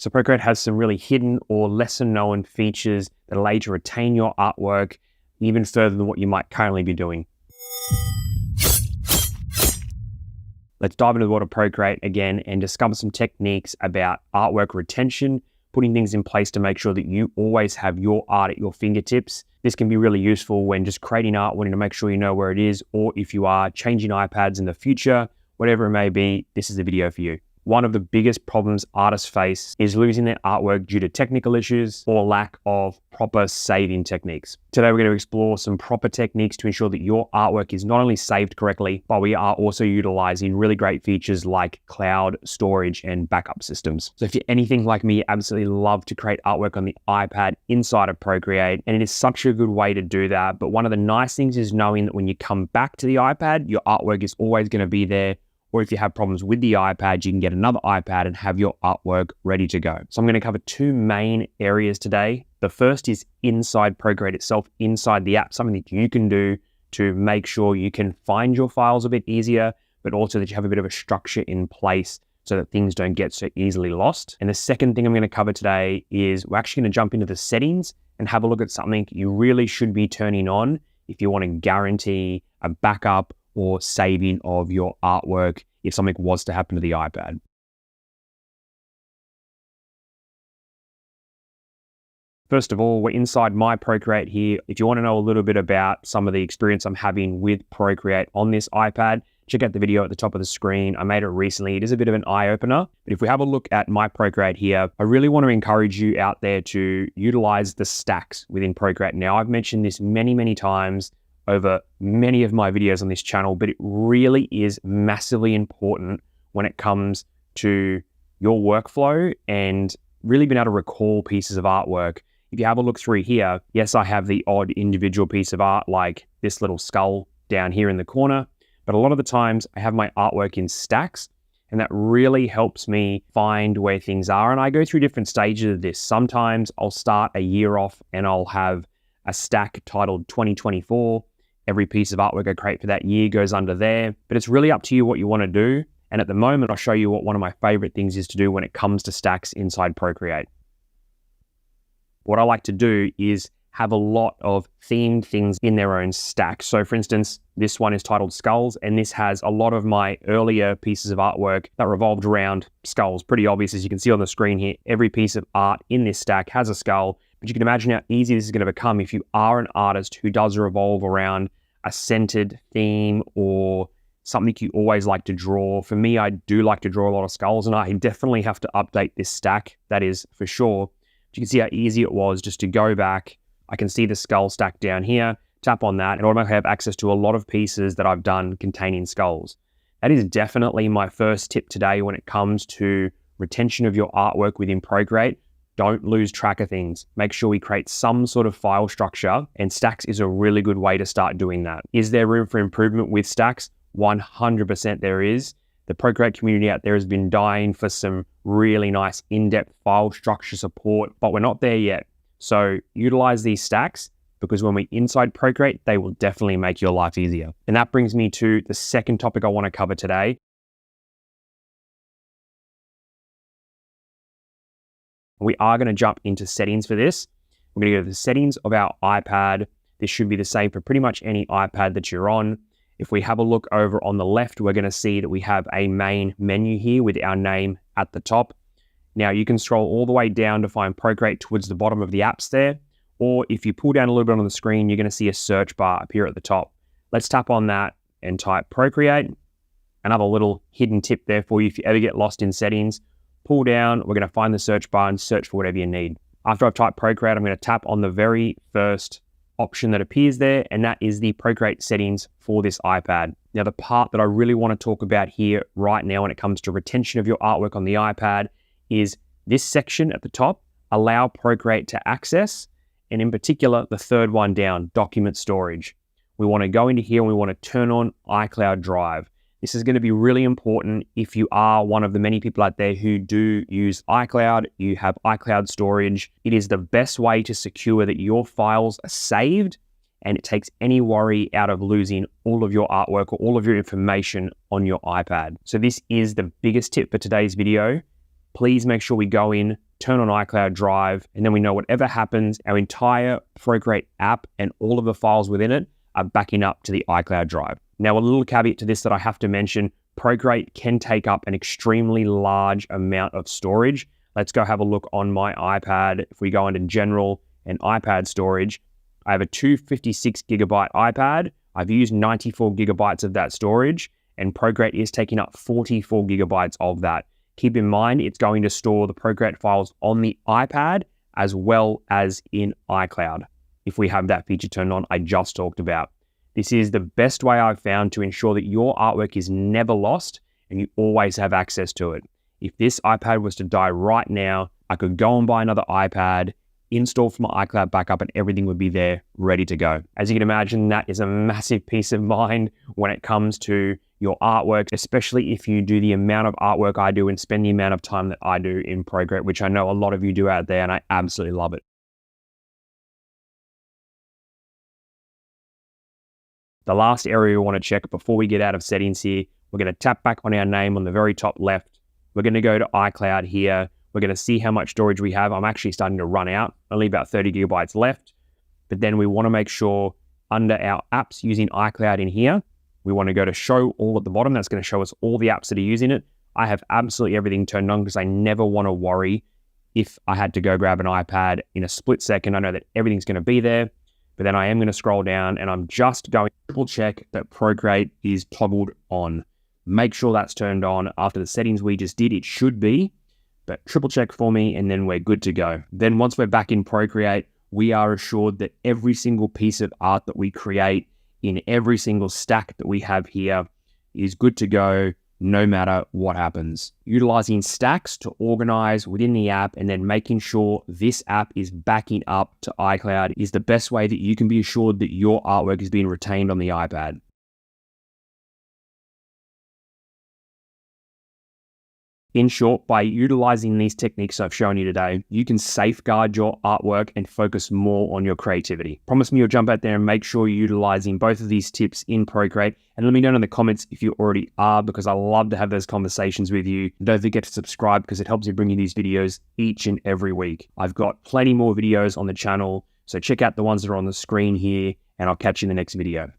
So Procreate has some really hidden or lesser known features that allow you to retain your artwork even further than what you might currently be doing. Let's dive into the world of Procreate again and discover some techniques about artwork retention, putting things in place to make sure that you always have your art at your fingertips. This can be really useful when just creating art, wanting to make sure you know where it is, or if you are changing iPads in the future, whatever it may be, this is the video for you. One of the biggest problems artists face is losing their artwork due to technical issues or lack of proper saving techniques. Today, we're going to explore some proper techniques to ensure that your artwork is not only saved correctly, but we are also utilizing really great features like cloud storage and backup systems. So if you're anything like me, you absolutely love to create artwork on the iPad inside of Procreate, and it is such a good way to do that. But one of the nice things is knowing that when you come back to the iPad, your artwork is always going to be there. Or if you have problems with the iPad, you can get another iPad and have your artwork ready to go. So I'm going to cover two main areas today. The first is inside Procreate itself, inside the app, something that you can do to make sure you can find your files a bit easier, but also that you have a bit of a structure in place so that things don't get so easily lost. And the second thing I'm going to cover today is we're actually going to jump into the settings and have a look at something you really should be turning on if you want to guarantee a backup or saving of your artwork if something was to happen to the iPad. First of all, we're inside my Procreate here. If you want to know a little bit about some of the experience I'm having with Procreate on this iPad, check out the video at the top of the screen. I made it recently. It is a bit of an eye-opener. But if we have a look at my Procreate here, I really want to encourage you out there to utilize the stacks within Procreate. Now, I've mentioned this many, many times over many of my videos on this channel, but it really is massively important when it comes to your workflow and really being able to recall pieces of artwork. If you have a look through here, yes, I have the odd individual piece of art like this little skull down here in the corner, but a lot of the times I have my artwork in stacks, and that really helps me find where things are. And I go through different stages of this. Sometimes I'll start a year off and I'll have a stack titled 2024. Every piece of artwork I create for that year goes under there, but it's really up to you what you want to do. And at the moment, I'll show you what one of my favorite things is to do when it comes to stacks inside Procreate. What I like to do is have a lot of themed things in their own stack. So for instance, this one is titled Skulls, and this has a lot of my earlier pieces of artwork that revolved around skulls. Pretty obvious, as you can see on the screen here, every piece of art in this stack has a skull. But you can imagine how easy this is going to become if you are an artist who does revolve around a centered theme or something you always like to draw. For me, I do like to draw a lot of skulls, and I definitely have to update this stack, that is for sure. But you can see how easy it was just to go back. I can see the skull stack down here, tap on that, and automatically have access to a lot of pieces that I've done containing skulls. That is definitely my first tip today when it comes to retention of your artwork within Procreate. Don't lose track of things. Make sure we create some sort of file structure, and stacks is a really good way to start doing that. Is there room for improvement with stacks? 100% there is. The Procreate community out there has been dying for some really nice in-depth file structure support, but we're not there yet. So utilize these stacks, because when we inside Procreate, they will definitely make your life easier. And that brings me to the second topic I want to cover today. We are going to jump into settings for this. We're going to go to the settings of our iPad. This should be the same for pretty much any iPad that you're on. If we have a look over on the left, we're going to see that we have a main menu here with our name at the top. Now you can scroll all the way down to find Procreate towards the bottom of the apps there. Or if you pull down a little bit on the screen, you're going to see a search bar appear at the top. Let's tap on that and type Procreate. Another little hidden tip there for you if you ever get lost in settings. Pull down, we're going to find the search bar and search for whatever you need. After I've typed Procreate, I'm going to tap on the very first option that appears there, and that is the Procreate settings for this iPad. Now, the part that I really want to talk about here right now when it comes to retention of your artwork on the iPad is this section at the top, allow Procreate to access, and in particular, the third one down, document storage. We want to go into here and we want to turn on iCloud Drive. This is going to be really important if you are one of the many people out there who do use iCloud, you have iCloud storage. It is the best way to secure that your files are saved, and it takes any worry out of losing all of your artwork or all of your information on your iPad. So this is the biggest tip for today's video. Please make sure we go in, turn on iCloud Drive, and then we know whatever happens, our entire Procreate app and all of the files within it are backing up to the iCloud Drive. Now, a little caveat to this that I have to mention, Procreate can take up an extremely large amount of storage. Let's go have a look on my iPad. If we go into General and iPad storage, I have a 256 gigabyte iPad. I've used 94 gigabytes of that storage, and Procreate is taking up 44 gigabytes of that. Keep in mind, it's going to store the Procreate files on the iPad as well as in iCloud, if we have that feature turned on I just talked about. This is the best way I've found to ensure that your artwork is never lost and you always have access to it. If this iPad was to die right now, I could go and buy another iPad, install from my iCloud backup, and everything would be there ready to go. As you can imagine, that is a massive peace of mind when it comes to your artwork, especially if you do the amount of artwork I do and spend the amount of time that I do in Procreate, which I know a lot of you do out there, and I absolutely love it. The last area we want to check before we get out of settings here, we're going to tap back on our name on the very top left. We're going to go to iCloud here. We're going to see how much storage we have. I'm actually starting to run out, only about 30 gigabytes left. But then we want to make sure under our apps using iCloud in here, we want to go to show all at the bottom. That's going to show us all the apps that are using it. I have absolutely everything turned on because I never want to worry if I had to go grab an iPad in a split second. I know that everything's going to be there. But then I am going to scroll down and I'm just going to triple check that Procreate is toggled on. Make sure that's turned on. After the settings we just did, it should be, but triple check for me and then we're good to go. Then once we're back in Procreate, we are assured that every single piece of art that we create in every single stack that we have here is good to go no matter what happens. Utilizing stacks to organize within the app and then making sure this app is backing up to iCloud is the best way that you can be assured that your artwork is being retained on the iPad. In short, by utilizing these techniques I've shown you today, you can safeguard your artwork and focus more on your creativity. Promise me you'll jump out there and make sure you're utilizing both of these tips in Procreate. And let me know in the comments if you already are, because I love to have those conversations with you. And don't forget to subscribe because it helps me bring you these videos each and every week. I've got plenty more videos on the channel, so check out the ones that are on the screen here, and I'll catch you in the next video.